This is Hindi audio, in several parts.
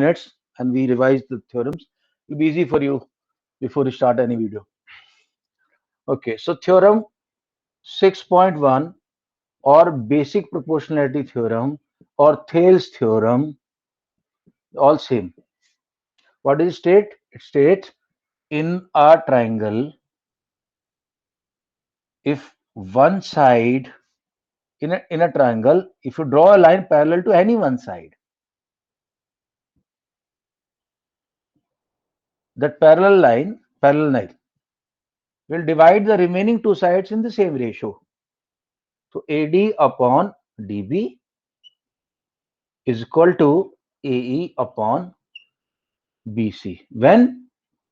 minutes and we revise the theorems. It'll be easy for you before you start any video. Okay, so theorem 6.1 or basic proportionality theorem or Thales theorem, all same. What does it state? It states in a triangle, if one side in a triangle, if you draw a line parallel to any one side, that parallel line will divide the remaining two sides in the same ratio. So AD upon DB is equal to AE upon BC when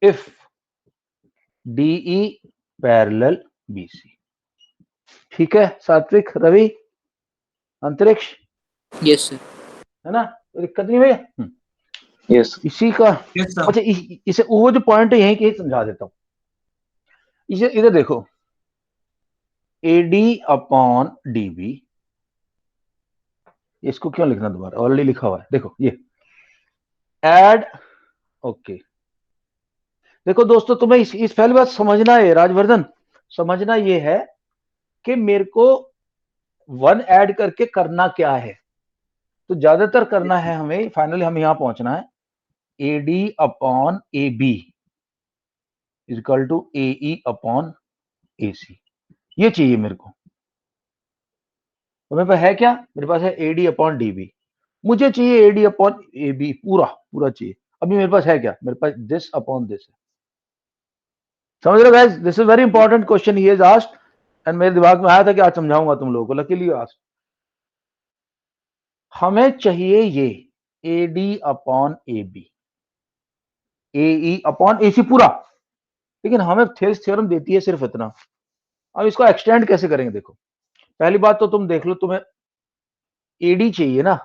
if DE parallel BC. ठीक है सात्विक, रवि, अंतरिक्ष, यस सर। है ना, कोई दिक्कत नहीं भैया? यस इसी का यस सर। अच्छा इसे वो जो पॉइंट है यहीं के समझा देता हूँ। इसे इधर देखो, AD अपॉन DB, इसको क्यों लिखना दोबारा, ऑलरेडी लिखा हुआ है, देखो ये एड। ओके देखो दोस्तों, तुम्हें इस पहली बात समझना है, राजवर्धन समझना ये है कि मेरे को वन ऐड करके करना क्या है। तो ज्यादातर करना है हमें, फाइनली हम यहां पहुंचना है, AD upon AB is equal to AE upon AC, ये चाहिए मेरे को। तो मेरे पास है क्या, मेरे पास है AD अपॉन DB, मुझे चाहिए AD अपॉन AB पूरा पूरा चाहिए। अभी मेरे पास है क्या, मेरे पास दिस अपॉन दिस है। समझ रहे guys, this is very important question he is asked and मेरे दिमाग में आया था कि आज समझाऊंगा तुम लोगों को, लकीली आस्क्ड। हमें चाहिए ये AD upon AB, AE upon AC पूरा, लेकिन हमें थेल्स थ्योरम देती है सिर्फ इतना। अब इसको एक्सटेंड कैसे करेंगे, देखो पहली बात तो तुम देख लो, तुम्हें AD चाहिए ना,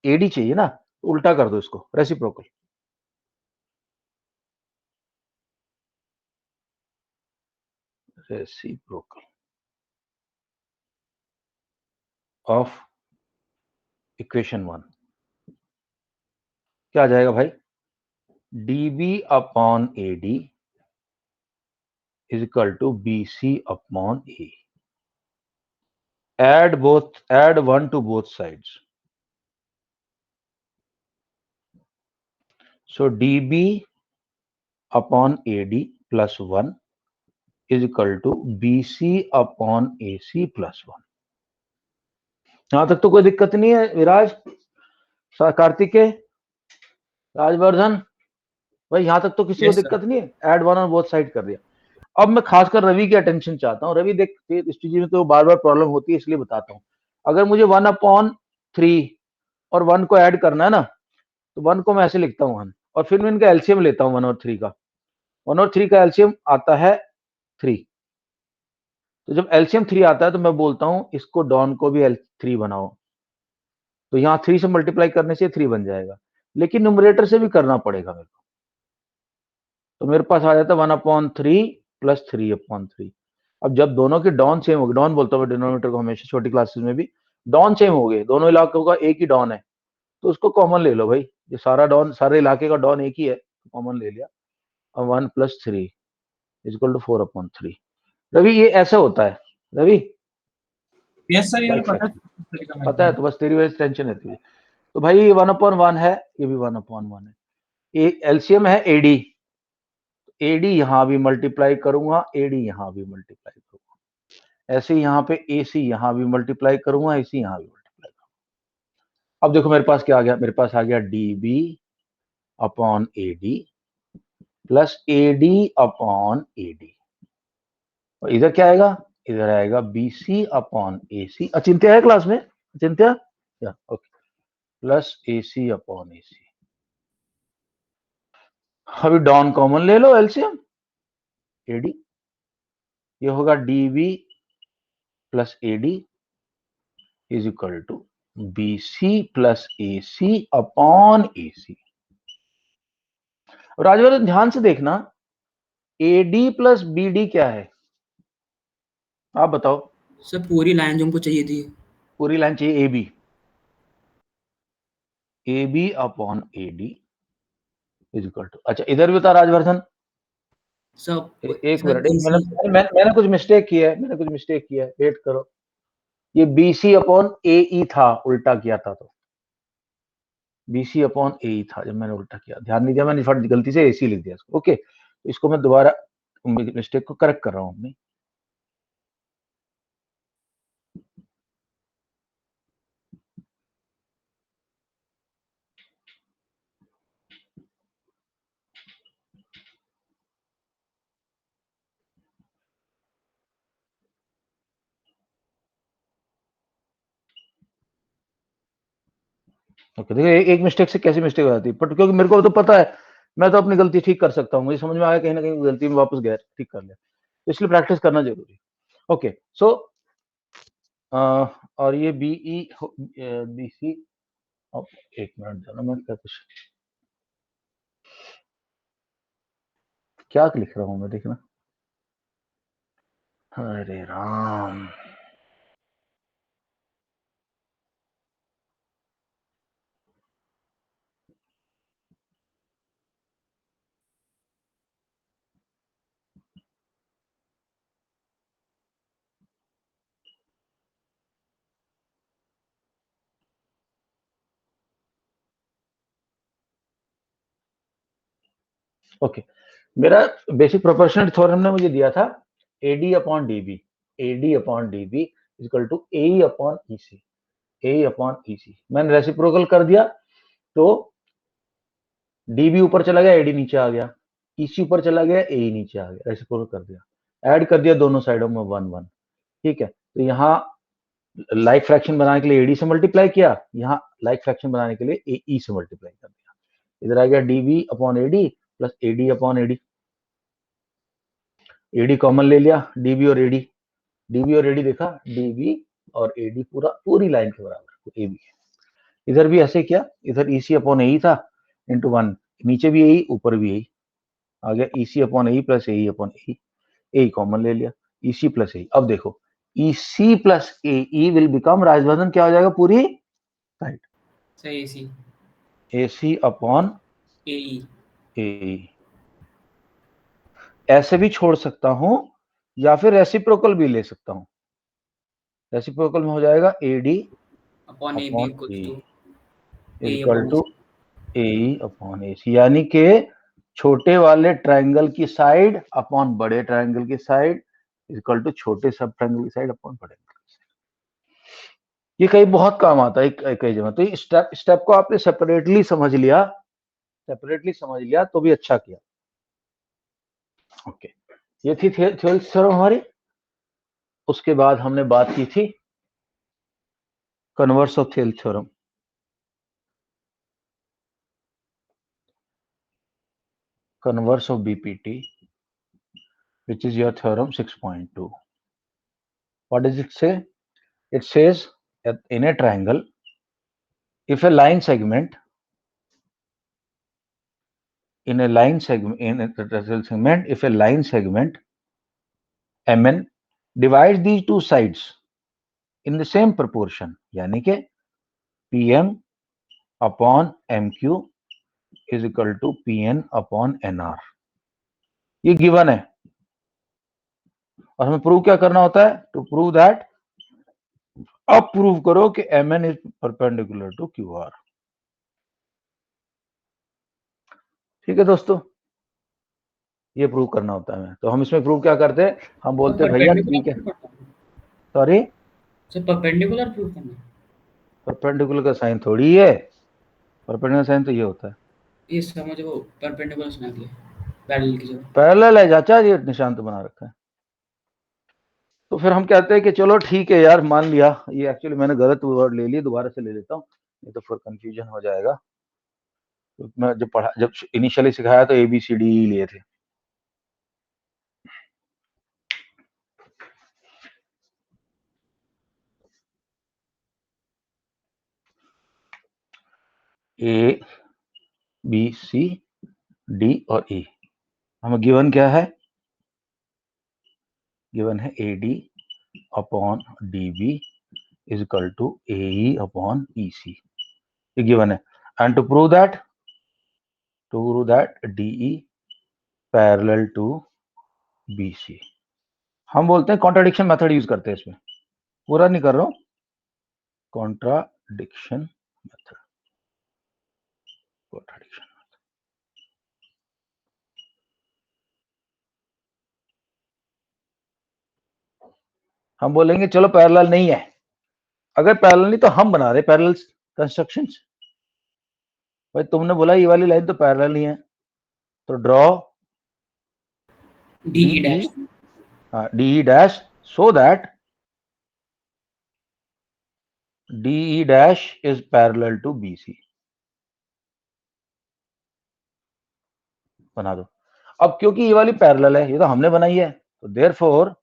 AD चाहिए ना, तो उल्टा कर दो इसको, रेसिप्रोकल। रेसिप्रोकल ऑफ इक्वेशन 1 क्या आ जाएगा भाई, DB upon AD is equal to BC upon A. Add 1 to both sides. So DB upon AD plus 1 is equal to BC upon AC plus 1. यहां तक तो कोई दिक्कत नहीं है विराज, कार्तिकेय, राजवर्धन भाई, यहां तक तो किसी को दिक्कत नहीं है। Add one on both side कर दिया। अब मैं खासकर रवि की अटेंशन चाहता हूँ। रवि देख, इस चीज में तो बार बार प्रॉब्लम होती है, इसलिए बताता हूँ। अगर मुझे 1/3 और 1 को ऐड करना है ना, तो 1 को मैं ऐसे लिखता हूँ 1, और फिर मैं इनका एलसीएम लेता हूँ 1 और 3 का। 1 और 3 का एलसीएम आता है 3। तो जब एलसीएम 3 आता है तो मैं बोलता हूँ इसको डॉन को भी 3 बनाओ। तो यहाँ 3 से मल्टीप्लाई करने से 3 बन जाएगा, लेकिन न्यूमरेटर से भी करना पड़ेगा मेरे को। तो मेरे पास आ जाता है 1/3 प्लस 3/3। अब जब दोनों की डॉन सेम होगी, डॉन बोलता हूँ डिनोमिनेटर को हमेशा, छोटी क्लासेस में भी डॉन सेम हो गए, दोनों इलाकों का एक ही डॉन है, तो उसको कॉमन ले लो भाई। ये सारा डॉन, सारे इलाके का डॉन एक ही है, कॉमन ले लिया। अब 1 + 3 इज इक्वल टू 4/3। रवि ये ऐसे होता है रवि? यस सर, ये पता है, तो बस तेरी वजह से टेंशन रहती है। तो भाई ये 1/1 है, ये भी 1/1 है। ये एलसीएम है AD, AD यहां भी मल्टीप्लाई करूंगा, AD यहां भी मल्टीप्लाई करूंगा, ऐसे यहाँ पे AC यहां भी मल्टीप्लाई करूंगा, AC यहां भी मल्टीप्लाई करूंगा। अब देखो मेरे पास क्या आ गया, मेरे पास आ गया DB upon AD plus AD upon AD, और इधर क्या आएगा, इधर आएगा BC अपॉन AC। अचिंत्य है क्लास में, अचिंत्य, या okay, plus AC upon AC। अभी डॉन कॉमन ले लो, एलसीएम AD, ये होगा DB plus AD is equal to BC plus AC upon AC। Rajvardhan ध्यान से देखना, AD प्लस BD क्या है, आप बताओ। सर पूरी लाइन जो हमको चाहिए थी, पूरी लाइन चाहिए AB, A B upon A D is equal to, अच्छा इधर भी बता राजवर्धन, सर एक मिनट, मैंने कुछ मिस्टेक किया है, वेट करो। ये BC अपॉन AE था, उल्टा किया था, तो BC अपॉन AE था जब मैंने उल्टा किया, ध्यान नहीं दिया मैंने, फट गलती से AC लिख दिया इसको। ओके, इसको मैं दोबारा मिस्टेक को करेक्ट कर रहा हूँ अपनी। ओके, देखिए एक मिस्टेक से कैसी मिस्टेक हो जाती है, बट क्योंकि मेरे को तो पता है, मैं तो अपनी गलती ठीक कर सकता हूँ, मुझे समझ में आया कहीं ना कहीं गलती में वापस गया, ठीक कर लिया, तो इसलिए प्रैक्टिस करना जरूरी। ओके सो और ये BC, अब एक मिनट जाना, मैं क्या लिख रहा हूँ मैं, देखना, अरे राम, ओके, मेरा बेसिक प्रोपोर्शनल थ्योरम ने मुझे दिया था AD upon DB, equal to AE upon EC, मैंने रेसिप्रोकल कर दिया, तो DB ऊपर चला गया, AD नीचे आ गया, EC ऊपर चला गया, AE नीचे आ गया, रेसिप्रोकल कर दिया, ऐड कर दिया दोनों साइडों में 1 1, ठीक है। तो यहाँ लाइक फ्रैक्शन बनाने के लिए AD से मल्टीप्लाई किया, यहाँ लाइक फ्रैक्शन बनाने के लिए AE से मल्टीप्लाई कर दिया, इधर आ गया DB upon AD plus AD upon AD common ले लिया, DB और AD देखा, DB और AD पूरी लाइन के बराबर AB, इधर भी ऐसे किया, इधर EC अपॉन AE था इंटू 1, नीचे भी AE ऊपर भी AE आ गया, EC upon AE plus AE upon AE common ले लिया, EC प्लस AE, अब देखो EC plus AE will become, Rajvardhan क्या हो जाएगा पूरी साइड, सही AC अपॉन AE, ऐसे भी छोड़ सकता हूं या फिर रेसिप्रोकल भी ले सकता हूं, रेसिप्रोकल में हो जाएगा AD upon AB upon E A equal upon two AE upon AC, यानी कि छोटे वाले ट्रायंगल की साइड अपॉन बड़े ट्रायंगल की साइड इक्वल टू छोटे सब ट्रायंगल की साइड अपॉन बड़े की साइड। ये कहीं बहुत काम आता है कई जगह, तो ये स्टेप को आपने सेपरेटली समझ लिया, तो भी अच्छा किया। ओके, ये थी थ्योरम हमारी। उसके बाद हमने बात की थी converse of Thiel theorem, converse of BPT, which is your theorem 6.2. What does it say? It says that in a triangle, if a line segment if a line segment MN divides these two sides in the same proportion, यानी कि PM upon MQ is equal to PN upon NR, ये गिवन है, और हमें प्रूव क्या करना होता है, टू प्रूव दैट, अब प्रूव करो कि MN is perpendicular to QR। ठीक है दोस्तों, ये प्रूव करना होता है, तो हम इसमें प्रूव क्या करते हैं, हम बोलते हैं भैया ठीक है, सॉरी परपेंडिकुलर प्रूव करना, परपेंडिकुलर का साइन थोड़ी है, परपेंडिकुलर साइन तो ये होता है, ये समझ, वो परपेंडिकुलर सुना दिया, पैरेलल की जगह पैरेलल है चाचा, ये निशान तो बना रखा है। तो फिर हम कहते हैं कि चलो ठीक है यार, मान लिया, ये एक्चुअली मैंने गलत वर्ड ले लिया, दोबारा से ले लेता हूँ, नहीं तो फिर कंफ्यूजन हो जाएगा। तो मैं जब इनिशियली सिखाया तो ABCD लिए थे, ABCD और E, हमें गिवन क्या है, गिवन है AD upon DB is equal to AE upon EC, ये गिवन है। and to prove that DE parallel to BC, हम बोलते हैं कॉन्ट्राडिक्शन मेथड यूज करते हैं इसमें, पूरा नहीं कर रहा हूं, कॉन्ट्राडिक्शन मेथड, कॉन्ट्राडिक्शन। हम बोलेंगे चलो पैरेलल नहीं है, अगर पैरेलल नहीं तो हम बना रहे पैरेलल कंस्ट्रक्शंस। भाई तुमने बोला ये वाली लाइन तो पैरेलल नहीं है, तो draw DE dash. DE dash so that DE dash is parallel to BC, बना दो। अब क्योंकि ये वाली पैरेलल है, ये तो हमने बनाई है, तो therefore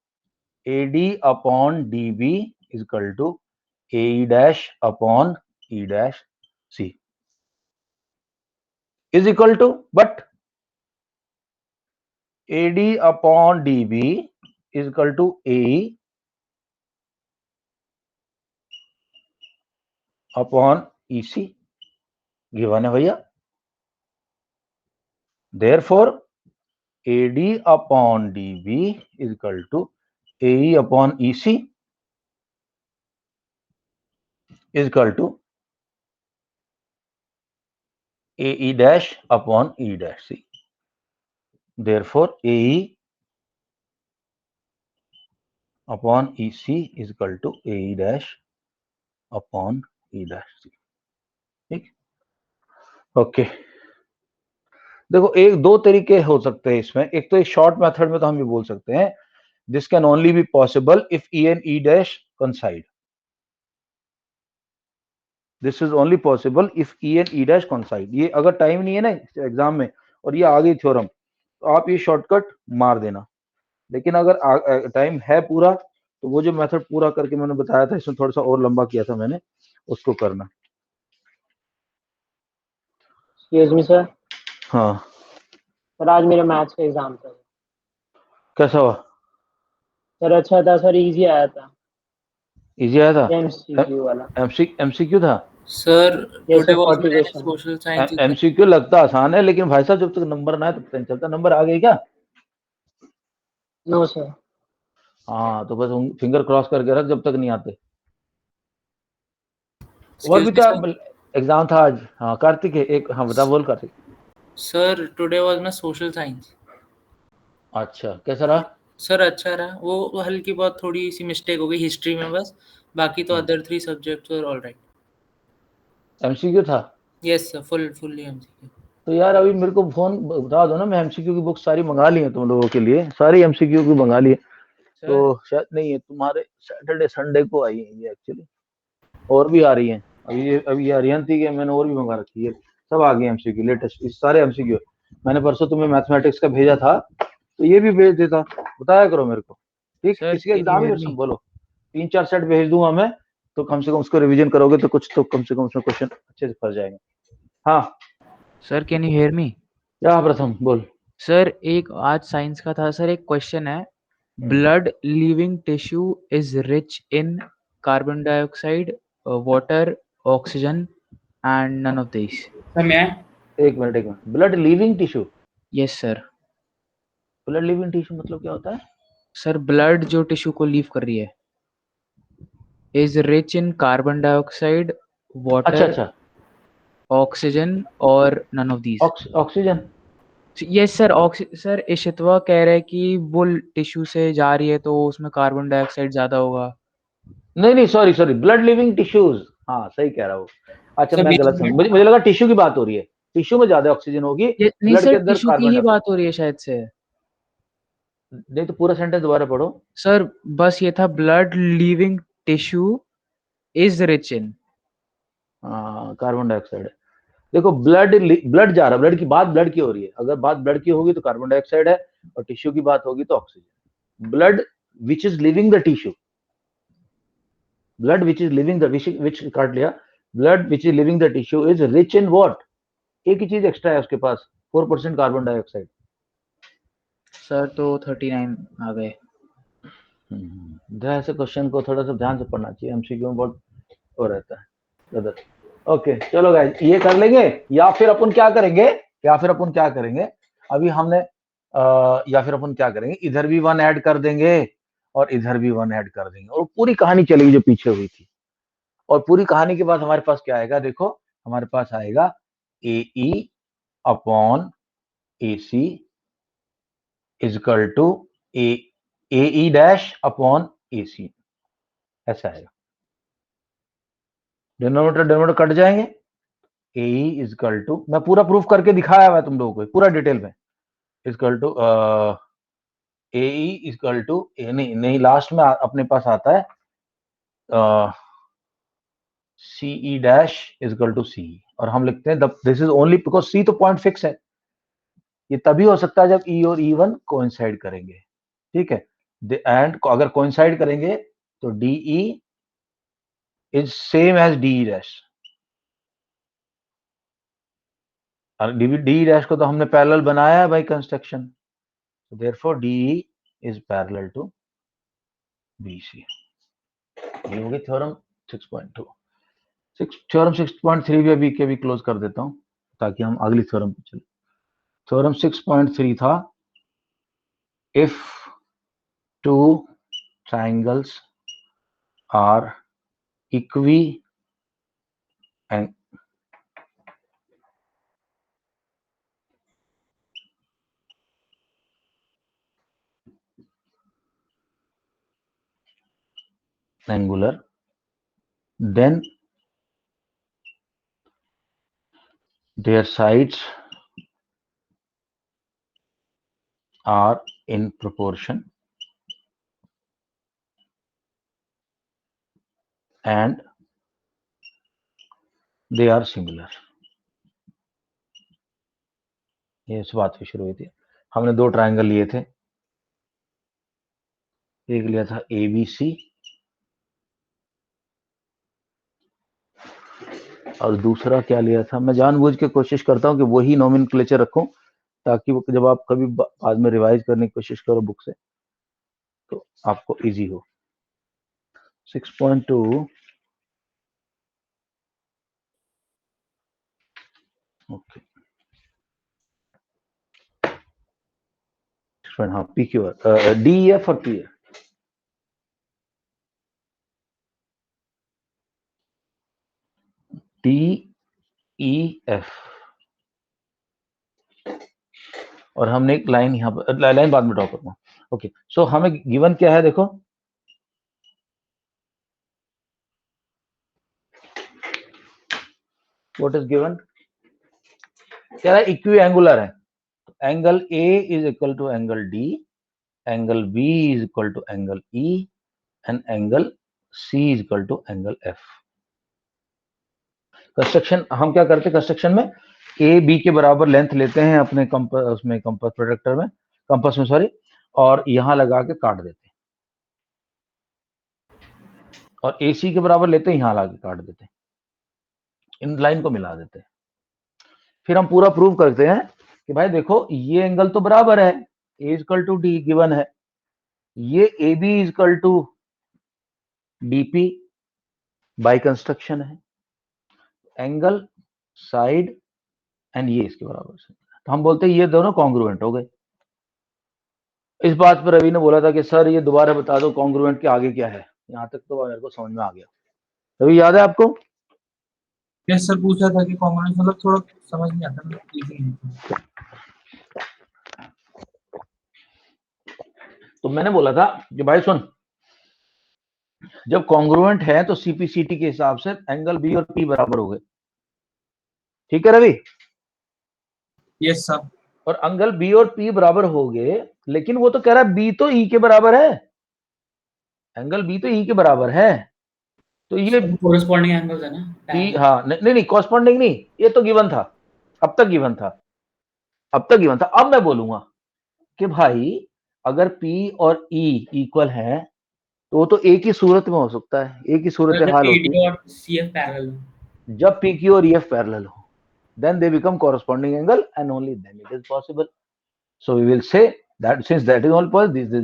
AD upon DB is equal to AE dash upon E dash C is equal to, but AD upon DB is equal to AE upon EC given है भैया। Therefore AD upon DB is equal to AE upon EC is equal to AE dash upon E dash C. Therefore, AE upon EC is equal to AE dash upon E dash C. ठीक, ओके। देखो एक दो तरीके हो सकते हैं इसमें, एक तो एक शॉर्ट मेथड में तो हम ये बोल सकते हैं this can only be possible if E and E dash coincide. This is only possible if E and E dash coincide. ये अगर टाइम नहीं है ना एग्जाम में और ये आ गई थ्योरम, तो आप ये शॉर्टकट मार देना, लेकिन अगर टाइम है पूरा तो वो जो मेथड पूरा करके मैंने बताया था, इसमें थोड़ा सा और लंबा किया था मैंने, उसको करना। Excuse me sir. हाँ सर आज मेरा मैथ्स का एग्जाम था। कैसा हुआ सर अच्छा था सर, इजी आया था। इजी आया था? एमसीक्यू वाला। एमसीक्यू था sir Yes, today sir, was 40 question. Social science. MCQ लगता आसान है, लेकिन भाई साहब जब तक नंबर ना आए तब तक नहीं चलता। नंबर आ गए क्या? No sir. हाँ तो बस फिंगर क्रॉस करके रख जब तक नहीं आते। और भी क्या एग्जाम था आज? हाँ कार्तिक है एक, हाँ बता, बोल कार्तिक। सर टुडे वाज ना सोशल साइंस। अच्छा कैसा रहा? सर अच्छा रहा, वो हल्की बहुत थोड़ी सी मिस्टेक हो गई हिस्ट्री में बस, बाकी तो अदर 3 सब्जेक्ट्स वर ऑलराइट। एमसीक्यू था? Yes sir, fully MCQ. तो यार अभी मेरे को फोन बता दो ना, मैं एमसीक्यू की बुक सारी मंगा ली है तुम लोगों के लिए, सारी एमसीक्यू की मंगा ली है। तो शायद नहीं है तुम्हारे, सैटरडे संडे को आई है ये एक्चुअली, और भी आ रही हैं अभी अरियंती के मैंने और भी मंगा रखी है, सब आ गए एमसीक्यू लेटेस्ट, इस सारे एमसीक्यू। मैंने परसों तुम्हें मैथमेटिक्स का भेजा था, तो ये भी भेज देता, बताया करो मेरे को, ठीक? किसके एग्जाम है सब बोलो, 3-4 सेट भेज दूंगा मैं, तो कम से कम उसको रिवीजन करोगे तो कुछ तो कम से कम उसमें क्वेश्चन अच्छे से फंस जाएंगे। हाँ sir can you hear me? क्या प्रथम बोल। सर एक आज साइंस का था सर, एक क्वेश्चन है, blood living tissue is rich in carbon dioxide, water, oxygen and none of this. Sir मैं एक minute, blood living tissue? Yes sir. Blood living tissue मतलब क्या होता है? सर ब्लड जो टिश्यू को लीव कर रही है is rich in carbon dioxide, water, अच्छा ऑक्सीजन और none of these. Oxygen? Yes sir. Sir Ishitva कह रहे हैं कि वो टिश्यू से जा रही है तो उसमें कार्बन डाइऑक्साइड ज्यादा होगा। नहीं सॉरी ब्लड लिविंग टिश्यूज, हाँ सही कह रहा हूँ। अच्छा सर, मैं गलत समझ, मुझे लगा टिश्यू की बात हो रही है, टिश्यू में ज्यादा ऑक्सीजन होगी, नहीं ब्लड के सर, अंदर टिश्यू की कार्बन ही डाइऑक्साइड। बात हो रही है शायद से। नहीं तो पूरा सेंटेंस दोबारा पढ़ो। सर बस ये था, blood living tissue is rich इन। हाँ कार्बन डाइऑक्साइड है। देखो ब्लड जा रहा है, ब्लड की बात ब्लड की हो रही है, अगर बात ब्लड की होगी तो कार्बन डाइऑक्साइड है, और टिश्यू की बात होगी तो oxygen. Blood which is living the tissue, blood which is living the, which काट लिया, blood which is living the tissue is rich in what? एक ही चीज एक्स्ट्रा है उसके पास, 4% कार्बन डाइऑक्साइड। सर तो 39 आ गए। ऐसे क्वेश्चन को थोड़ा सा ध्यान से पढ़ना चाहिए, एमसीक्यू में बहुत हो रहता है। ओके चलो गाइस ये कर लेंगे, या फिर अपन क्या करेंगे, अभी हमने या फिर अपन क्या करेंगे, इधर भी 1 ऐड कर देंगे और इधर भी 1 ऐड कर देंगे और पूरी कहानी चलेगी जो पीछे हुई थी। और पूरी कहानी के बाद हमारे पास क्या आएगा, देखो हमारे पास आएगा AE upon AC is equal to AE dash upon AC, ऐसा आएगा। डिनोमिनेटर कट जाएंगे, AE इज इक्वल टू, मैं पूरा प्रूफ करके दिखाया हुआ है तुम लोगों को पूरा डिटेल में, equal to AE is equal to नहीं लास्ट में अपने पास आता है CE dash is equal to CE, और हम लिखते हैं this is only because C तो पॉइंट फिक्स है, ये तभी हो सकता है जब E और E1 कोइंसाइड करेंगे, ठीक है। एंड अगर कोइंसाइड करेंगे तो DE is same as DE dash, और DE डैश को तो हमने पैरेलल बनाया है by construction, so therefore DE is parallel to BC। ये हो गई थ्योरम 6.2। थ्योरम 6.3 भी अभी के भी क्लोज कर देता हूं ताकि हम अगली थ्योरम पे चले। थ्योरम 6.3 था, if two triangles are equi and angular, then their sides are in proportion and they are similar। ये इस बात से शुरू हुई थी, हमने दो ट्राइंगल लिए थे, एक लिया था ABC और दूसरा क्या लिया था, मैं जानबूझ के कोशिश करता हूं कि वही नोमेनक्लेचर रखूं ताकि वो जब आप कभी बाद में रिवाइज करने की कोशिश करो बुक से तो आपको इजी हो। 6.2 ओके, हाँ PQ DEF और PF, DEF, और हमने एक लाइन यहाँ पर, लाइन बाद में ड्रॉ करूंगा। ओके सो हमें गिवन क्या है, देखो व्हाट इज गिवन, क्या है, इक्वी एंगुलर है, angle A is equal to angle D, angle B is equal to angle E and angle C is equal to angle F। Construction हम क्या करते हैं, कंस्ट्रक्शन में A B के बराबर लेंथ लेते हैं अपने उसमें कंपास प्रोडक्टर में, कंपास में सॉरी, और यहां लगा के काट देते हैं, और AC के बराबर लेते हैं, यहां लगा के काट देते हैं, इन लाइन को मिला देते हैं। फिर हम पूरा प्रूव करते हैं कि भाई देखो ये एंगल तो बराबर है, A equal to D given है, ये AB equal to DP by construction है, एंगल साइड एंड ये इसके बराबर से, तो हम बोलते हैं ये दोनों कॉन्ग्रुएंट हो गए। इस बात पर रवि ने बोला था कि सर ये दोबारा बता दो कॉन्ग्रुएंट के आगे क्या है, यहाँ तक तो मेरे को समझ में आ गया। रवि याद है आपको? यस सर, पूछा था कि कॉन्ग्रुएंस मतलब थोड़ा समझ नहीं आता, मतलब इजी नहीं। तो मैंने बोला था कि भाई सुन, जब कॉन्ग्रुएंट है तो CPCT के हिसाब से एंगल B और P बराबर हो गए, ठीक है रवि? Yes sir. और एंगल B और P बराबर हो गए, लेकिन वो तो कह रहा है B तो E के बराबर है, एंगल B तो E के बराबर है, तो ये कोरिस्पोंडिंग एंगल्स है ना P, हाँ नहीं कॉरस्पॉन्डिंग नहीं, ये तो गिवन था, अब तक गिवन था। अब मैं बोलूंगा कि भाई अगर P और E इक्वल है तो वो तो एक ही सूरत में हो सकता है, एक ही सूरत हाल होती है और CF पैरेलल, जब PQ और EF पैरेलल हो, then they become corresponding angle and only then it is possible। So we will say that since that is all possible,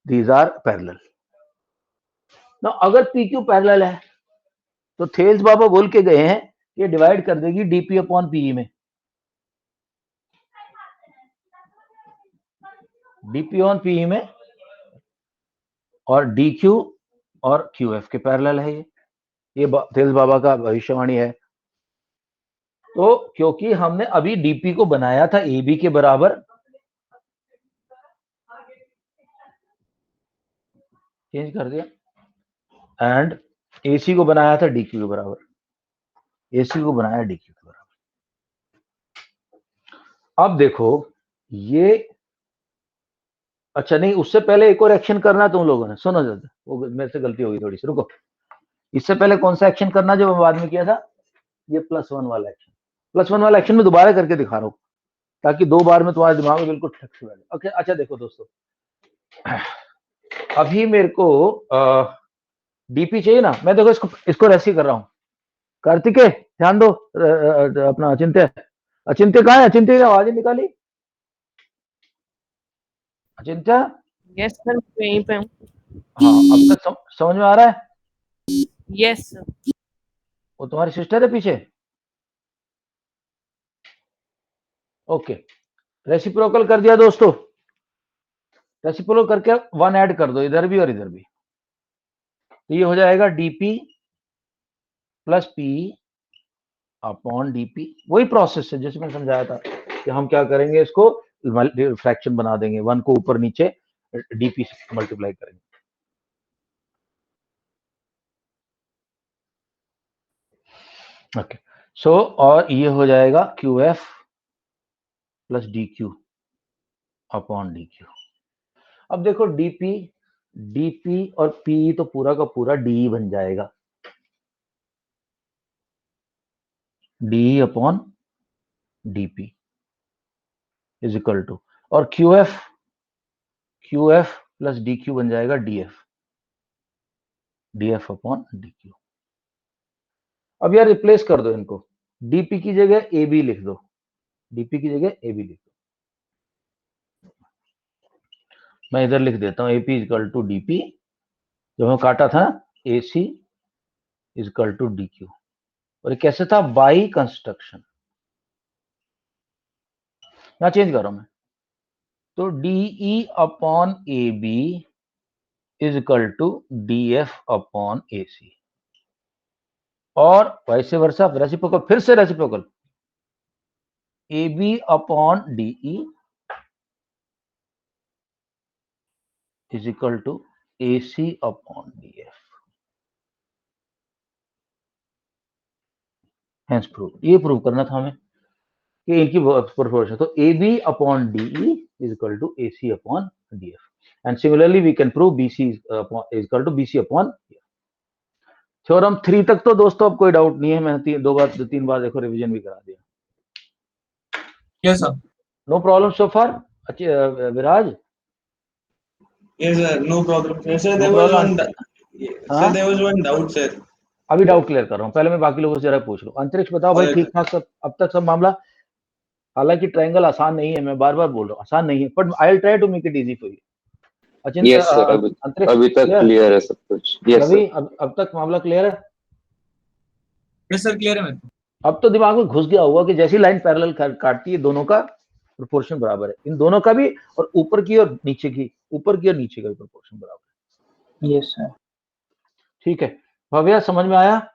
these are parallel। Now अगर PQ पैरेलल है तो थेल्स बाबा बोल के गए हैं ये डिवाइड कर देगी डीपी अपॉन पीई में, डीपी ऑन पीई में, और डी क्यू और क्यू एफ के पैरेलल है ये थेल्स बाबा का भविष्यवाणी है। तो क्योंकि हमने अभी डीपी को बनाया था ए बी के बराबर, चेंज कर दिया, एंड एसी को बनाया था डी क्यू के बराबर, एसी को बनाया डी क्यू के बराबर। अब देखो ये, अच्छा नहीं, उससे पहले एक और एक्शन करना तुम लोगों ने, सुनो जरा, वो मेरे से गलती होगी थोड़ी सी, रुको। इससे पहले कौन सा एक्शन करना जो मैं बाद में किया था, ये +1 वाला एक्शन। +1 वाला एक्शन में दोबारा करके दिखा रहा हूं ताकि 2 बार में तुम्हारे दिमाग में बिल्कुल ठक से बैठे। ओके, अच्छा देखो दोस्तों, अभी मेरे को डीपी चाहिए ना, मैं देखो इसको रेसी कर रहा हूँ। कार्तिकेय ध्यान दो, अपना अचिंत्य, अचिंत्य कहाँ है? अचिंत्य की आवाज निकाली, अचिंत्य। यस सर, यहीं पे हूँ। हाँ, अब तक समझ में आ रहा है? Yes sir. वो तुम्हारी सिस्टर है पीछे? ओके, रेसिप्रोकल कर दिया दोस्तों, रेसिप्रोकल करके 1 ऐड कर दो इधर भी और इधर भी, तो ये हो जाएगा DP plus P upon DP. वही प्रोसेस है जैसे मैंने समझाया था कि हम क्या करेंगे, इसको फ्रैक्शन बना देंगे, 1 को ऊपर नीचे डीपी से मल्टीप्लाई करेंगे। ओके, सो और ये हो जाएगा Q F plus D Q upon D Q. अब देखो डीपी, डीपी और पी तो पूरा का पूरा डी बन जाएगा, D upon DP is equal to, और Q F plus D Q बन जाएगा D F upon D Q. अब यार रिप्लेस कर दो इनको, डीपी की जगह ए बी लिख दो, डीपी की जगह ए बी लिख दो। मैं इधर लिख देता हूं एपी इजकल टू डीपी, जो मैं काटा था ए सी इजकल टू डी क्यू, और ये कैसे था, बाई कंस्ट्रक्शन। ना चेंज कर रहा हूं मैं, तो DE upon A B is equal to D F upon A C, और वैसे वर्षा रेसिप्रोकल, फिर से reciprocal, A B upon DE is equal to A C upon D F, hence prove. ये प्रूव करना था हमें कि इनकी प्रोपोर्शन, तो A B upon DE is equal to A C upon D F, and similarly we can prove B C is equal to B C upon. Theorem 3 तक तो दोस्तों अब कोई डाउट नहीं है, मैंने 2-3 बार देखो रिवीजन भी करा दिया। Yes sir. No problem so far, Viraj? Yes, sir. No problem. Sir, No there was problem. sir, there was one doubt, sir. अभी डाउट क्लियर कर रहा हूँ, पहले मैं बाकी लोगों से जरा पूछ लूं। अंतरिक्ष बताओ भाई, Alright, ठीक ठाक सब अब तक सब मामला? हालांकि ट्रायंगल आसान नहीं है, मैं बार बार बोल रहा हूँ आसान नहीं है, but I will try to make it easy for you. Achintya, yes sir, अभी तक क्लियर है सब कुछ। यस रवि, सर, अब तक मामला क्लियर है? यस सर, क्लियर है मेरे को। अब तो दिमाग में घुस गया होगा कि जैसी लाइन पैरेलल काटती है दोनों का प्रोपोर्शन बराबर है, इन दोनों का भी, और ऊपर की और नीचे की, ऊपर की और नीचे का भी प्रोपोर्शन बराबर है। Yes sir. ठीक है भव्या, समझ में आया?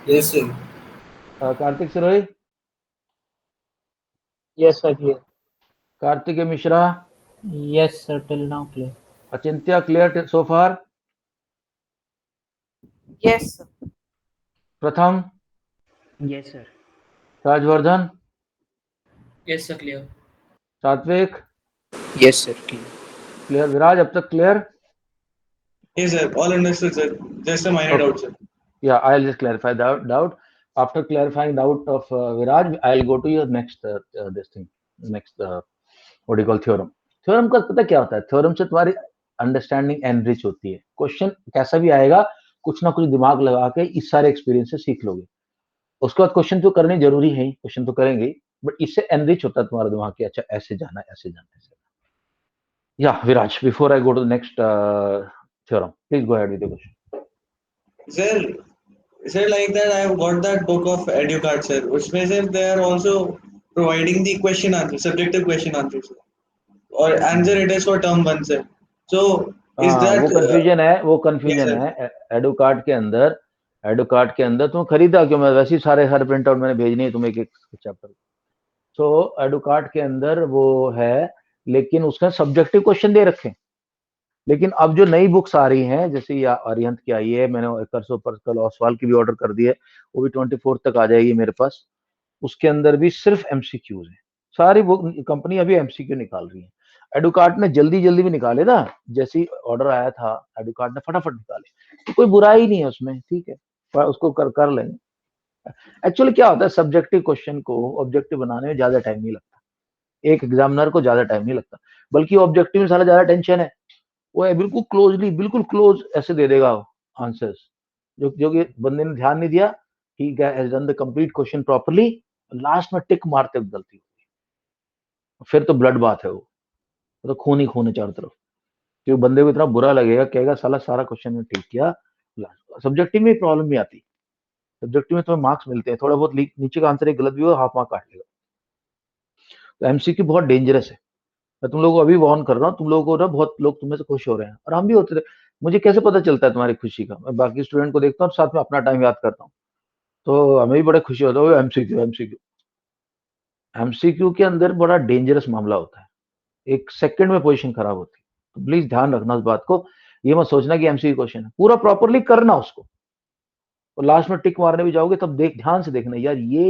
Yes, sir. Kartik Sirohi? Yes sir, clear. Kartik Mishra? Yes, sir. Till now clear. Achintya clear so far? Yes sir. Pratham? Yes sir. Rajvardhan? Yes, sir. Clear. Satvik? Yes sir, clear? Viraj अब तक clear? Yes, sir. All understood, sir. Just a minor Okay. doubt, sir. Yeah, I'll just clarify that doubt. After clarifying doubt of Viraj, I'll go to your next this thing, next what do you call theorem. Theorem का पता क्या होता है? Theorem से तुम्हारी अंडरस्टैंडिंग एनरिच होती है। क्वेश्चन कैसा भी आएगा, कुछ ना कुछ दिमाग लगा के इस सारे एक्सपीरियंस से सीख लोगे। उसके बाद क्वेश्चन तो करने जरूरी है ही, क्वेश्चन तो करेंगे ही, बट इससे एनरिच होता है तुम्हारा दिमाग कि अच्छा ऐसे जाना, ऐसे जाना, ऐसे जाना। या Viraj, before I go to the next theorem, please go ahead with the question. Sir, like that, I have got that book of EduCard, sir. Which means sir, they are also providing the question answer, subjective question answers, sir. Or answer it is for term one, sir. So is हाँ, that वो कंफ्यूजन है, वो yes, कंफ्यूजन sir. है एडुकार्ड के अंदर तुम खरीदा क्यों? मैं वैसे ही सारे प्रिंट आउट मैंने भेजने हैं तुम्हें एक चैप्टर। सो एडुकार्ड के अंदर वो है, लेकिन उसने सब्जेक्टिव क्वेश्चन दे रखे हैं। लेकिन अब जो नई बुक्स आ रही हैं, जैसे ये अरिहंत की आई है, मैंने करसो पर कल ओसवाल की भी ऑर्डर कर दी है, वो भी 24 तक आ जाएगी मेरे पास। उसके अंदर भी सिर्फ एमसीक्यूज है। सारी बुक कंपनी अभी एमसीक्यू निकाल रही है। एडुकार्ड ने जल्दी जल्दी भी निकाले ना, जैसे ऑर्डर आया था एडुकार्ड ने फटाफट निकाले, तो कोई बुराई नहीं है उसमें, ठीक है, पर उसको कर लेंगे। एक्चुअली क्या होता है, सब्जेक्टिव क्वेश्चन को ऑब्जेक्टिव बनाने में ज्यादा टाइम नहीं लगता, एक एग्जामिनर को ज्यादा टाइम नहीं लगता, बल्कि ऑब्जेक्टिव में सारा ज्यादा टेंशन है। वो है बिल्कुल क्लोजली, बिल्कुल क्लोज ऐसे दे देगा आंसर्स, जो कि बंदे ने ध्यान नहीं दिया, he has done the complete question properly, last में टिक मारते वक्त गलती होती है, फिर तो ब्लड बात है, वो तो खून ही खून है चारों तरफ, क्योंकि बंदे को इतना बुरा लगेगा, कहेगा साला सारा क्वेश्चन में ठीक किया। सब्जेक्टिव में प्रॉब्लम नहीं आती, सब्जेक्टिव में तुम्हें मार्क्स मिलते हैं, थोड़ा बहुत नीचे का आंसर एक गलत भी हो हाफ मार्क काट लेगा। तो एमसीक्यू बहुत डेंजरस है, मैं तुम लोगों को अभी वार्न कर रहा हूँ, तुम लोगों को ना बहुत लोग तुम में से खुश हो रहे हैं, और हम भी होते थे। मुझे कैसे पता चलता है तुम्हारी खुशी का? मैं बाकी स्टूडेंट को देखता हूँ, साथ में अपना टाइम याद करता हूँ, तो हमें भी बड़ा खुशी होता है। एमसीक्यू के अंदर बड़ा डेंजरस मामला होता है, एक सेकंड में पोजीशन खराब होती है, तो प्लीज ध्यान रखना उस बात को। ये मत सोचना कि एमसीक्यू क्वेश्चन है, पूरा प्रॉपरली करना उसको, और लास्ट में टिक मारने भी जाओगे तब ध्यान से देखना, यार ये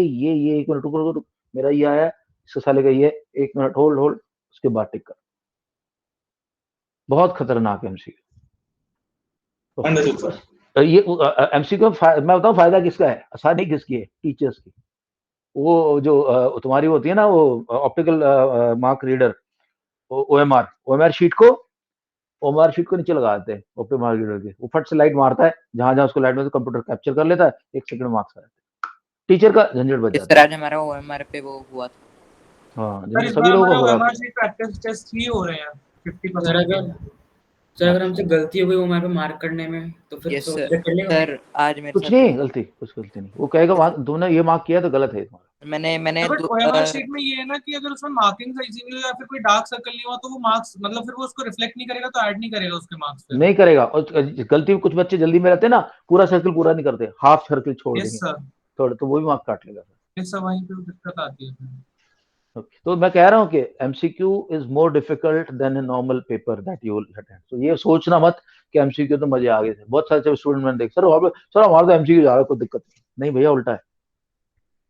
1 मिनट रुको, मेरा ये आया, इसके साले का ये, 1 मिनट होल्ड, उसके बाद टिक कर। बहुत खतरनाक है एमसीक्यू। Understood, sir. तो ये एमसीक्यू मैं बताऊं फायदा किसका है, आसानी किसकी है? टीचर्स की। वो जो तुम्हारी होती है ना, वो optical mark reader, OMR sheet को नीचे लगा देते हैं ऑप्टिकल मार्क रीडर के, वो फट से लाइट मारता है, जहां जहां उसको लाइट में से कंप्यूटर कैप्चर कर लेता है, 1 सेकंड मार्क्स आ जाते हैं, टीचर का झंझट बच इस जाता तरह है। आज हमारा ओएमआर पे वो हुआ था। हाँ, सर जिनमें इस सभी बार लोगों को हमारा हो रहा ओएमआर था। शीट प्रैक्टिस टेस्ट ही हो रहे हैं सर 50%। अगर हमसे गलती हो गई वो हमारे पे मार्क करने में, तो फिर यस तो सर। चेक कर लेगा। सर आज मेरे कुछ साथ नहीं कुछ गलती नहीं, वो कहेगा तुमने ये मार्क किया तो गलत है तुम्हारा। मैंने बट ओएमआर शीट में ये है ना कि अगर उसमें मार्किंग सही नहीं हुई या फिर कोई डार्क सर्कल नहीं हुआ तो वो मार्क्स मतलब फिर वो उसको रिफ्लेक्ट नहीं करेगा, तो ऐड नहीं करेगा उसके मार्क्स पे। नहीं करेगा, और गलती कुछ बच्चे जल्दी में रहते हैं ना, पूरा सर्कल पूरा नहीं करते, हाफ सर्कल छोड़ यस देंगे सर, थोड़ा, तो वो भी मार्क काट लेगा। यस सर, वहीं पे दिक्कत आती है। तो मैं कह रहा हूँ कि MCQ is more difficult than a normal paper that you will attend. तो ये सोचना मत कि एमसीक्यू तो मजे आ गए थे। बहुत सारे स्टूडेंट मैंने देख, सर हमारा तो एमसीक्यू जा रहा है, कोई दिक्कत नहीं भैया, उल्टा है।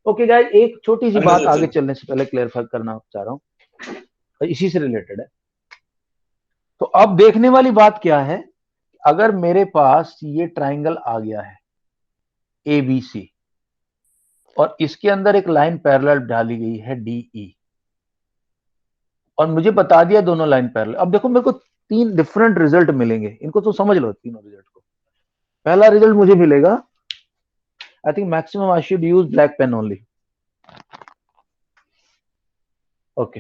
ओके गाइस, एक छोटी सी बात आगे चलने से पहले क्लेरिफाई करना चाह रहा हूँ, इसी से रिलेटेड है। तो अब देखने वाली बात क्या है, अगर मेरे पास ये ट्राइंगल आ गया है ABC, और इसके अंदर एक लाइन पैरेलल डाली गई है DE, और मुझे बता दिया दोनों लाइन पैरेलल। अब देखो मेरे को 3 डिफरेंट रिजल्ट मिलेंगे, इनको तो समझ लो तीनों रिजल्ट को। पहला रिजल्ट मुझे मिलेगा, I think maximum I should use black pen only. Okay,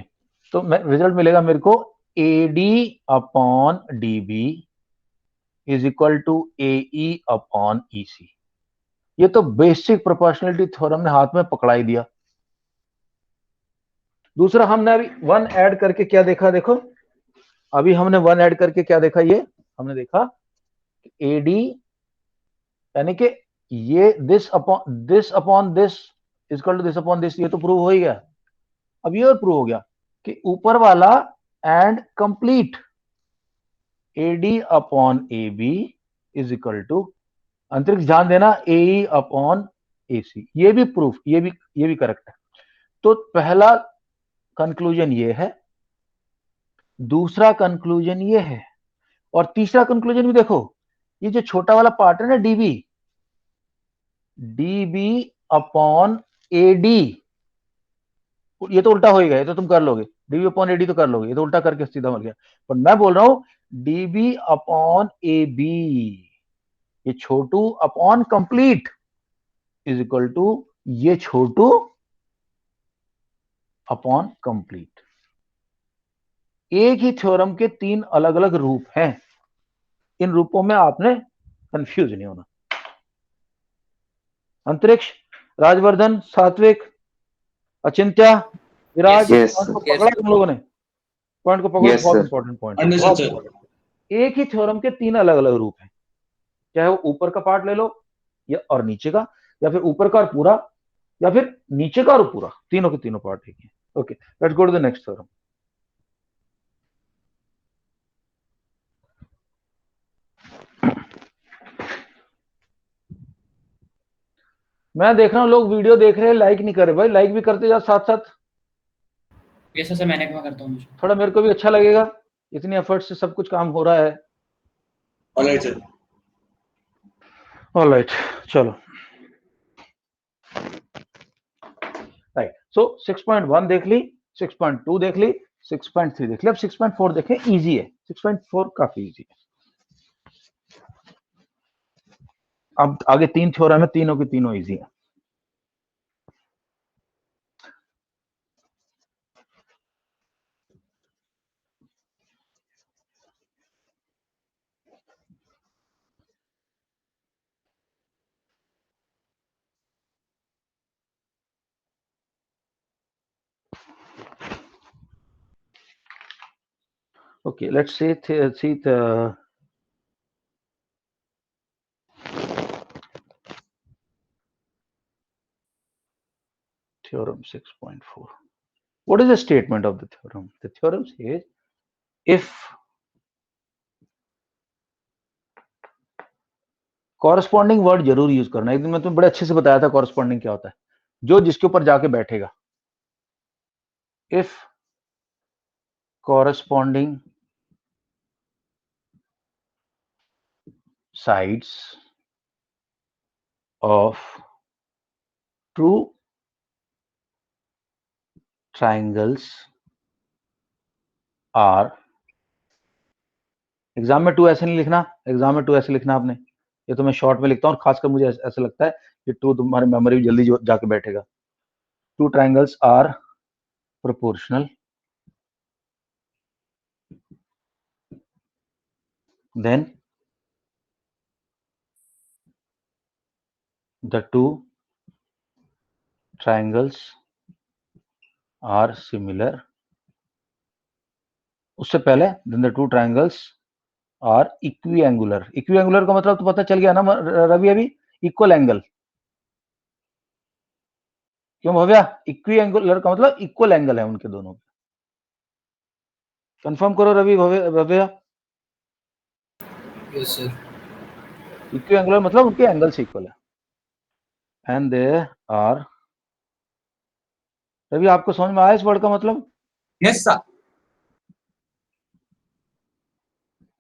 तो रिजल्ट मिलेगा मेरे को AD upon DB is equal to AE upon EC। ये तो बेसिक प्रोपोर्शनलिटी थ्योरम ने हाथ में पकड़ा ही दिया। दूसरा, हमने अभी 1 ऐड करके क्या देखा, देखो अभी हमने 1 ऐड करके क्या देखा, ये हमने देखा AD यानी कि ये this upon this equal to this upon this, ये तो प्रूव हो ही गया। अब ये और प्रूव हो गया कि ऊपर वाला and complete AD upon AB is equal to, अंतरिक्ष ध्यान देना, AE अपॉन AC, ये भी प्रूफ, ये भी करेक्ट है। तो पहला कंक्लूजन ये है, दूसरा कंक्लूजन ये है, और तीसरा कंक्लूजन भी देखो, ये जो छोटा वाला पार्ट है ना DB अपॉन AD, ये तो उल्टा हो ही गया, ये तो तुम कर लोगे, DB अपॉन AD तो कर लोगे, ये तो उल्टा करके सीधा मर गया। पर मैं बोल रहा हूं DB अपॉन AB, ये छोटू upon complete is equal to ये छोटू अपॉन कंप्लीट। एक ही थ्योरम के 3 अलग अलग रूप हैं, इन रूपों में आपने कंफ्यूज नहीं होना। अंतरिक्ष, राजवर्धन, सात्विक, अचिंत्य, विराज, Yes, पॉइंट को sir. पकड़ा तुम लोगों ने, पॉइंट को पकड़ो, Yes, बहुत sir. इंपॉर्टेंट पॉइंट, Understood, बहुत sir. इंपॉर्टेंट। एक ही थ्योरम के 3 अलग अलग रूप हैं, चाहे वो ऊपर का पार्ट ले लो या और नीचे का, या फिर ऊपर का और पूरा, या फिर नीचे का और पूरा, तीनों के तीनों पार्ट एक ही। Okay, let's go to the next theorem. मैं देख रहा हूँ लोग वीडियो देख रहे हैं, लाइक नहीं कर रहे। भाई लाइक भी करते जाओ साथ साथ, यस सर, मैंने क्या करता हूँ, थोड़ा मेरे को भी अच्छा लगेगा। इतनी एफर्ट से सब कुछ काम हो रहा है। Alright, sir. ऑलराइट, चलो। राइट, सो 6.1 देख ली, 6.2 देख ली, 6.3 देख ली, अब 6.4 देखें। इजी है, 6.4 काफी इजी है। अब आगे 3 थ्योरम है, तीनों की तीनों इजी है। Okay, let's see the theorem 6.4. What is the statement of the theorem? The theorem says if corresponding word जरूर यूज करना। एक दिन मैं तुम्हें बड़े अच्छे से बताया था corresponding क्या होता है, जो जिसके ऊपर जाके बैठेगा। If corresponding sides of true triangles are, exam में 2 ऐसे नहीं लिखना, एग्जाम में 2 ऐसे लिखना आपने। ये तो मैं शॉर्ट में लिखता हूँ, और खासकर मुझे ऐसा लगता है कि 2 तुम्हारी मेमोरी में जल्दी जाके बैठेगा। 2 triangles are proportional, then the 2 triangles are similar. उससे पहले then the 2 triangles are equiangular. equiangular का मतलब तो पता चल गया ना रवि अभी, इक्वल एंगल। क्यों भव्या? इक्विएंगुलर का मतलब इक्वल एंगल है उनके दोनों। कंफर्म करो Ravi, Bhavya. Yes sir. Equiangular मतलब उनके एंगल से इक्वल है। एंड दे आर, रवि आपको समझ में आया इस वर्ड का मतलब? Yes sir.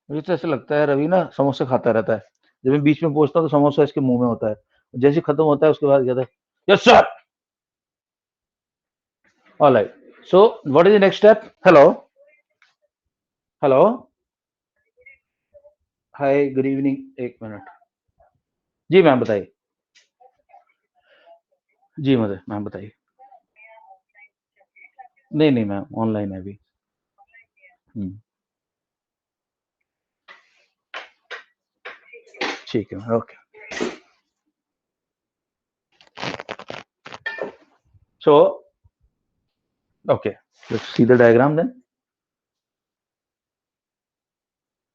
मुझे तो ऐसा लगता है रवि ना समोसे खाता रहता है। जब मैं बीच में पहुंचता हूँ तो समोसा इसके मुंह में होता है, जैसे खत्म होता है उसके बाद कहता है yes sir. Alright, so what is the next step? Hello hello, hi, good evening. एक मिनट जी मैम, बताइए। जी मदर मैम, बताइए। नहीं नहीं मैम, ऑनलाइन है अभी। ठीक है, okay. So, okay, let's see the diagram then.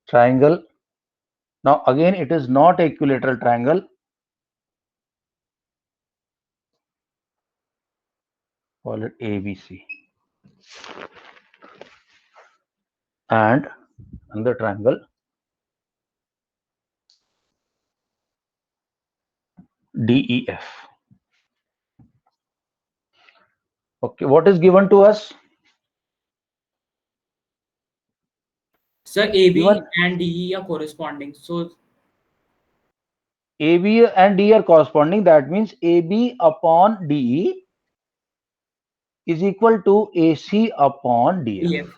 Triangle. Now again, it is not equilateral triangle. Call it ABC. And another triangle DEF. Okay, what is given to us? Sir, AB Given and DE are corresponding. So AB and DE are corresponding. That means AB upon DE is equal to AC upon DF. DF.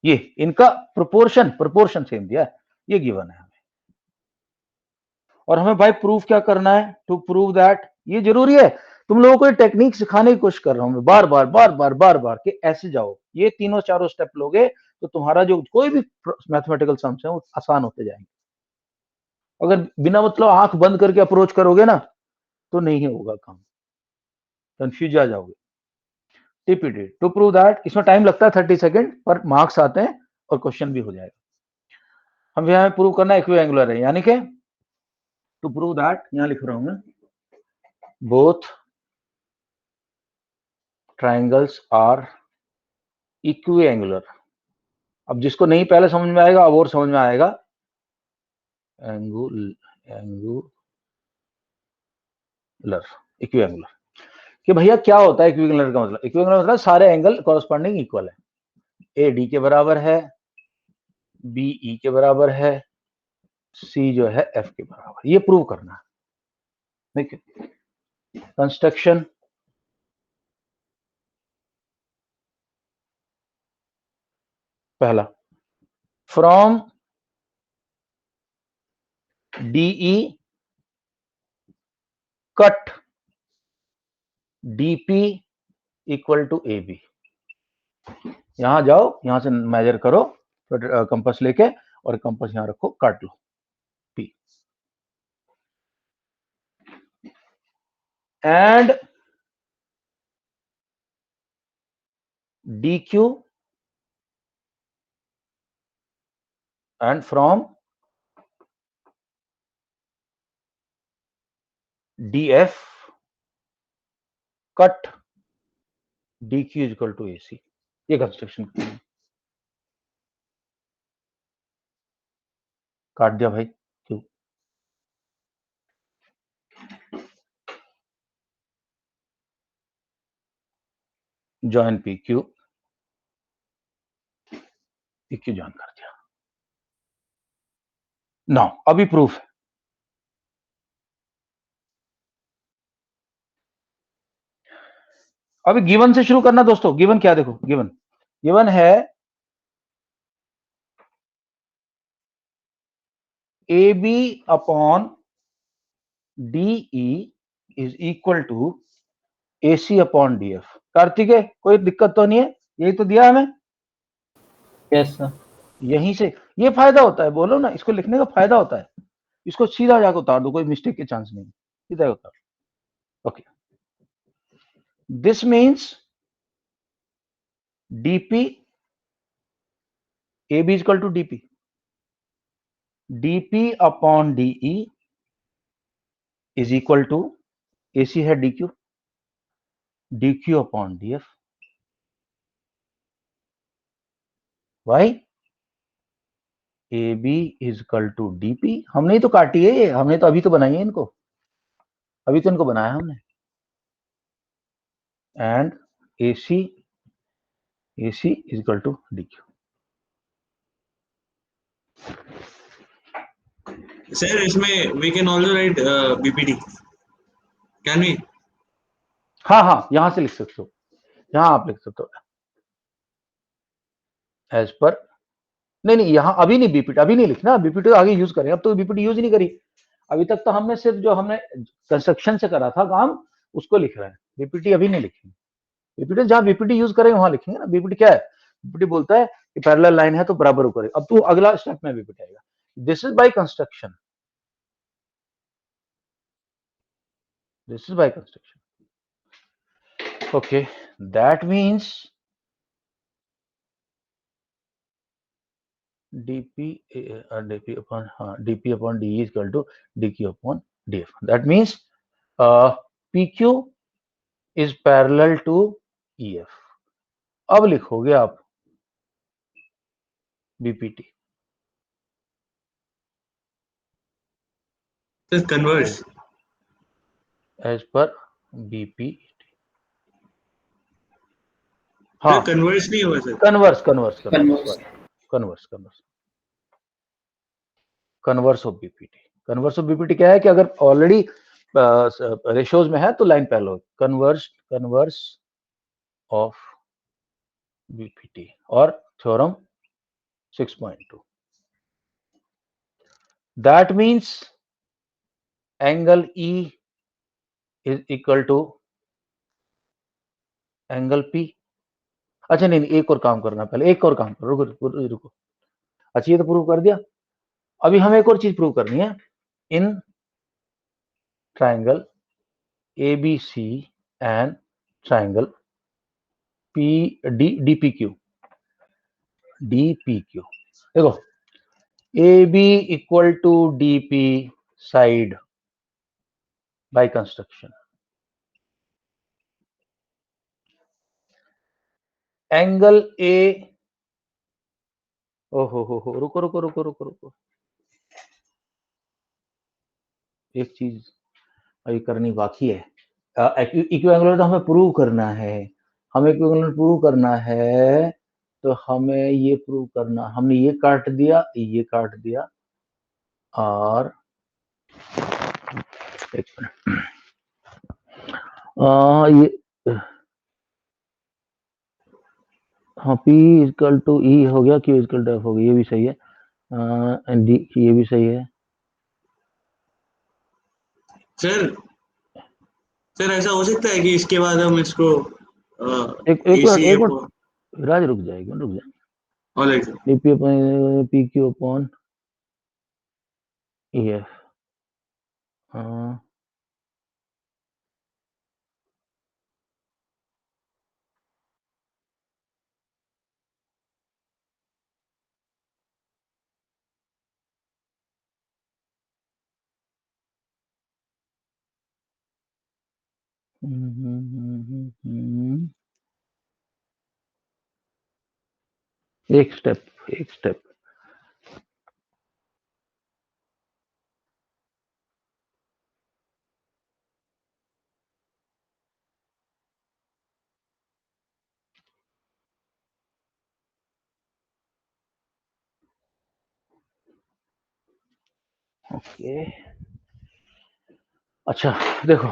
ये इनका प्रोपोर्शन सेम दिया है, ये गिवन है हमें। और हमें भाई प्रूफ क्या करना है? टू प्रूव दैट, ये जरूरी है। तुम लोगों को ये टेक्निक सिखाने की कोशिश कर रहा हूं मैं बार बार कि ऐसे जाओ। ये तीनों चारों स्टेप लोगे तो तुम्हारा जो कोई भी मैथमेटिकल सम्स है वो आसान होते जाएंगे। अगर बिना मतलब आंख बंद करके अप्रोच करोगे ना तो नहीं होगा काम, कंफ्यूज आ जाओगे। टीपीटी टू प्रूव दैट, इसमें टाइम लगता है 30 सेकंड पर मार्क्स आते हैं और क्वेश्चन भी हो जाएगा। हम यहाँ प्रूव करना इक्विएंगुलर है, यानी कि टू प्रूव दैट, यहाँ लिख रहा हूं मैं, बोथ ट्राइंगल्स आर इक्विएंगुलर। अब जिसको नहीं पहले समझ में आएगा अब और समझ में आएगा। एंगुलर इक्विएंगुलर कि भैया क्या होता है इक्विएंगुलर का मतलब? इक्विएंगुलर मतलब सारे एंगल कॉरस्पॉन्डिंग इक्वल है, ए डी के बराबर है, बी ई के बराबर है, सी जो है एफ के बराबर। ये प्रूव करना है। ठीक है, कंस्ट्रक्शन पहला, from DE cut DP equal to A B. यहां जाओ, यहां से मेजर करो तो कंपास लेके, और कंपास यहां रखो, काट लो P, and D Q and from D F cut D Q equal to A C. ये कंस्ट्रक्शन काट दिया भाई Q, join P Q, P Q join कर दिया। नाउ अभी प्रूफ है। अभी गिवन से शुरू करना दोस्तों। गिवन क्या, देखो गिवन है A B upon D E is equal to A C upon D F. Kartik है, कोई दिक्कत तो नहीं है? यही तो दिया हमें। Yes sir. यहीं से ये फायदा होता है, बोलो ना, इसको लिखने का फायदा होता है। इसको सीधा जाकर उतार दो, कोई मिस्टेक के चांस नहीं, सीधा उतार। Okay, this means DP A B equal to DP, DP upon DE is equal to A C है D Q, D Q upon D F. Why? A B is equal to DP. हमने ही तो काटी है ये, हमने तो अभी तो बनाई है इनको, अभी तो इनको बनाया हमने। And A C is equal to D Q. Sir, इसमें we can also write BPD. Can we? हाँ हाँ, यहां से लिख सकते हो, यहां आप लिख सकते हो एज पर। नहीं यहां अभी नहीं, बीपीटी अभी नहीं लिखना, बीपीटी आगे यूज करें। अब तो बीपीटी यूज नहीं करी, अभी तक तो हमने सिर्फ जो हमने कंस्ट्रक्शन से करा था काम उसको लिख रहे हैं। बीपीटी अभी नहीं लिखेंगे। बीपीटी जहां बीपीटी यूज करेंगे वहां लिखेंगे ना। बीपीटी क्या है? बीपीटी बोलता है कि पैरेलल लाइन है तो बराबर हो करे। अब तो अगला स्टेप में बीपीटी आएगा। This is by construction, this is by construction. Okay, that means dp upon d is equal to dq upon df. That means pq is parallel to ef. अब लिखोगे आप bpt Sir, converse. as per bp। Sir, हाँ, converse नहीं होगा sir. Converse of BPT. Converse of BPT क्या है कि अगर ऑलरेडी रेशियोज में है तो लाइन पैरेलल हो। कन्वर्स ऑफ बीपीटी और theorem 6.2। That means angle E is equal to angle P. अच्छा नहीं, एक और काम करना, पहले एक और काम करो, रुको। अच्छा ये तो प्रूव कर दिया, अभी हमें एक और चीज प्रूव करनी है। In triangle ABC and triangle DPQ. देखो AB equal to DP side by construction. Angle A, हो रुको, एक चीज अभी करनी बाकी है। इक्विवेलेंट तो हमें प्रूव करना है, तो हमें ये प्रूव करना, हमने ये काट दिया और एक मिनट, ये हाँ P इक्वल टू E हो गया, Q इक्वल टू F हो गया, ये भी सही है, D ये भी सही है। सर ऐसा हो सकता है कि इसके बाद हम इसको एक मिनट राज रुक जाए। Alright DP upon PQ upon EF, हाँ एक स्टेप ओके। अच्छा देखो,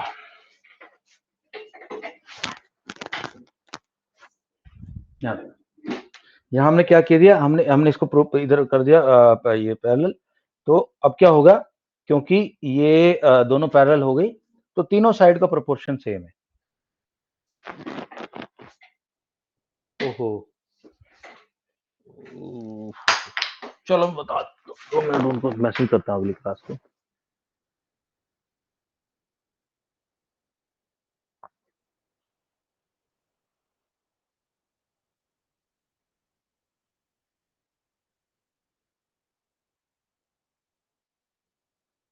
यहाँ हमने क्या किया दिया, हमने इसको इधर कर दिया ये पैरेलल। तो अब क्या होगा, क्योंकि ये दोनों पैरेलल हो गई तो तीनों साइड का प्रोपोर्शन सेम है। ओहो, चलो बता दो, मैं उनको मैसेज करता हूँ अगली क्लास को।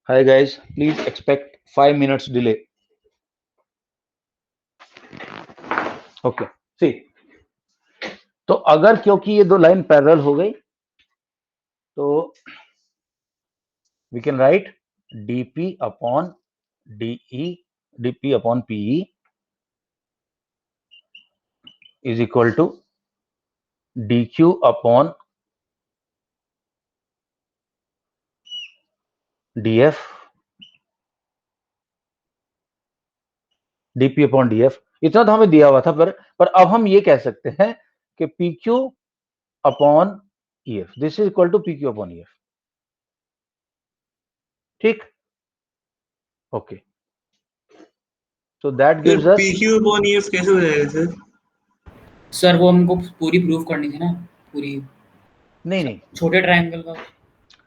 Hi guys, please expect 5 minutes delay. Okay, see, तो अगर क्योंकि ये दो लाइन पैरेलल हो गई तो we can write DP upon DE, DP upon PE is equal to DQ upon DF, DP upon DF। इतना तो हमें दिया हुआ था, पर अब हम ये कह सकते हैं कि PQ upon EF, this is equal to PQ upon EF। ठीक, okay, so that gives us PQ upon EF कैसे हो जाएगा सर? सर वो हमको पूरी प्रूफ करनी थी ना, पूरी नहीं छोटे ट्रायंगल का।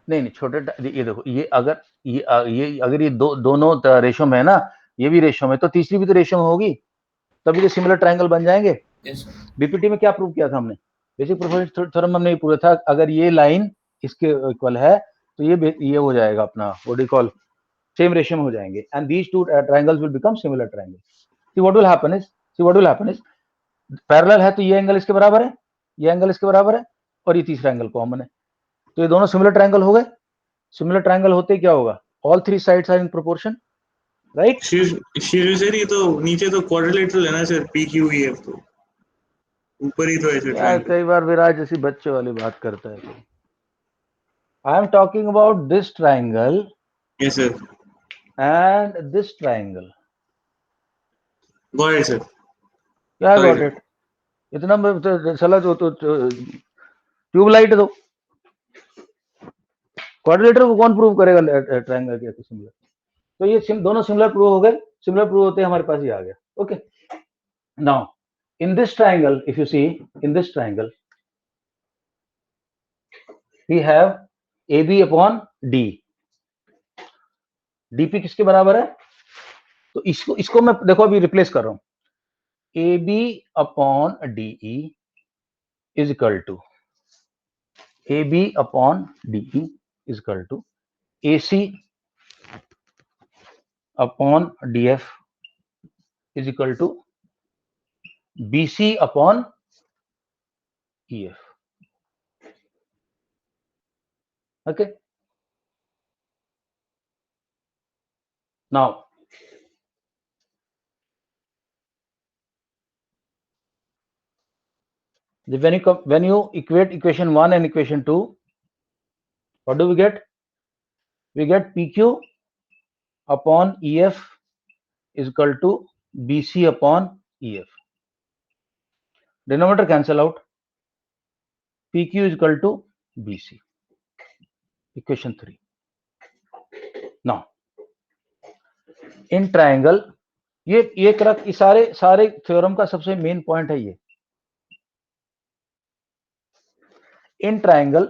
नहीं छोटे, ये देखो, ये अगर ये दोनों रेशो में है ना, ये भी रेशो में, तो तीसरी भी तो रेशो में होगी, तभी तो सिमिलर ट्रायंगल बन जाएंगे। बीपीटी में क्या प्रूव किया था हमने, बेसिक प्रोपोर्शनल थ्योरम हमने ये पूरा था, अगर ये लाइन इसके इक्वल है तो ये हो जाएगा अपना what do you call, same ratio में हो जाएंगे, and these two triangles will become similar triangle. See what will happen is parallel है तो ये एंगल इसके बराबर है, ये एंगल इसके बराबर है, और ये तीसरा एंगल कॉमन है, तो ये दोनों सिमिलर ट्रायंगल हो गए। सिमिलर ट्रायंगल होते क्या होगा, all three sides are in proportion, right. Sir ये तो नीचे तो क्वाड्रिलेटरल है ना सर, PQEF, तो ऊपर ही तो ऐसे यार कई बार विराज जैसी बच्चे वाली बात करता है। I am talking about this triangle yes sir and this triangle. Got it sir. क्या गॉट इट, इतना चला तो ट्यूबलाइट दो, क्वाड्रिलेटरल को कौन प्रूव करेगा ट्रायंगल के सिमिलर, तो ये दोनों सिमिलर प्रूव हो गए, सिमिलर प्रूव होते हमारे पास ये आ गया। Okay, now in this triangle, if you see in this triangle we have AB upon D, DP किसके बराबर है, तो इसको मैं देखो अभी रिप्लेस कर रहा हूं, A B upon D E is equal to A B upon D E is equal to A C upon D F is equal to B C upon E F. Okay. Now, when you equate equation 1 and equation 2, what do we get? We get PQ upon EF is equal to BC upon EF. Denominator cancel out. PQ is equal to BC. Equation 3. Now, in triangle, ये क्रक सारे थ्योरम का सबसे मेन पॉइंट है ये. In triangle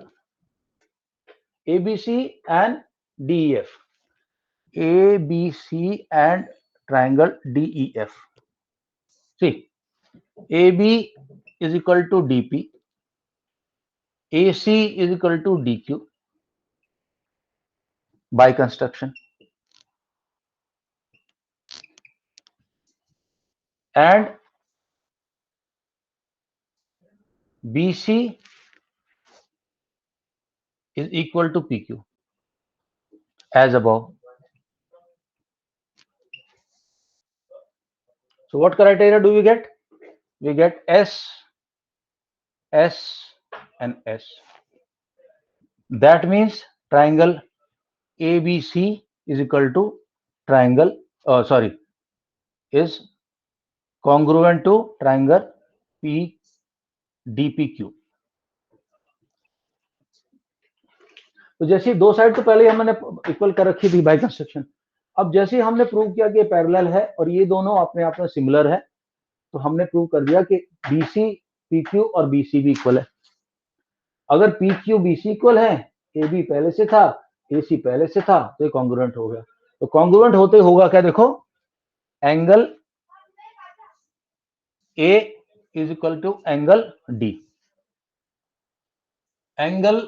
ABC and DEF, ABC and triangle DEF. See, AB is equal to DP, AC is equal to DQ by construction, and BC is equal to PQ as above. So what criteria do we get? We get S, S and S. That means triangle ABC is equal to triangle, is congruent to triangle DPQ. तो जैसे दो साइड तो पहले हमने इक्वल कर रखी थी बाय कंस्ट्रक्शन. अब जैसे हमने प्रूव किया कि पैरेलल है और ये दोनों अपने आप में सिमिलर है, तो हमने प्रूव कर दिया कि BC PQ और BC भी इक्वल है. अगर PQ BC इक्वल है, AB पहले से था, AC पहले से था, तो ये कॉन्ग्रुएंट हो गया. तो कॉन्ग्रुएंट होते होगा क्या, देखो, angle A is equal to angle D, angle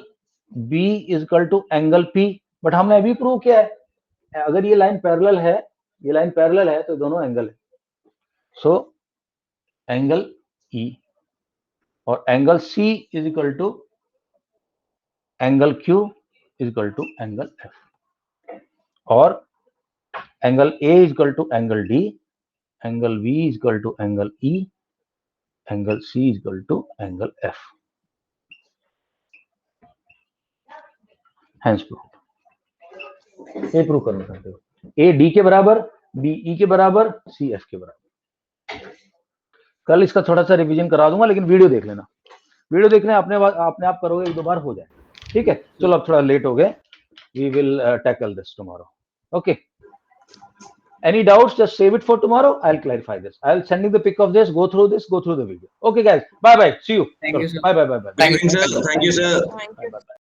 B is equal to angle P. But हमने अभी प्रूव किया है अगर ये लाइन पैरेलल है, ये लाइन पैरेलल है, तो दोनों एंगल है. सो एंगल E और angle C is equal to angle Q is equal to angle F, और angle A is equal to angle D, angle B is equal to angle E, angle C is equal to angle F. Hence proved. ये प्रूव करना चाहते हो, A D के बराबर, B E के बराबर, C F के बराबर. कल इसका थोड़ा सा रिवीजन करा दूंगा, लेकिन वीडियो देख लेना. वीडियो देखने अपने आप करोगे, एक दो बार हो जाए. ठीक है, चलो अब थोड़ा लेट हो गए. We will tackle this tomorrow. Okay, any doubts, just save it for tomorrow. I'll clarify this. I'll sending the pic of this, go through the video. Okay guys, bye bye, see you. Thank you, sir. Bye. Thank you, sir. Thank you. Bye.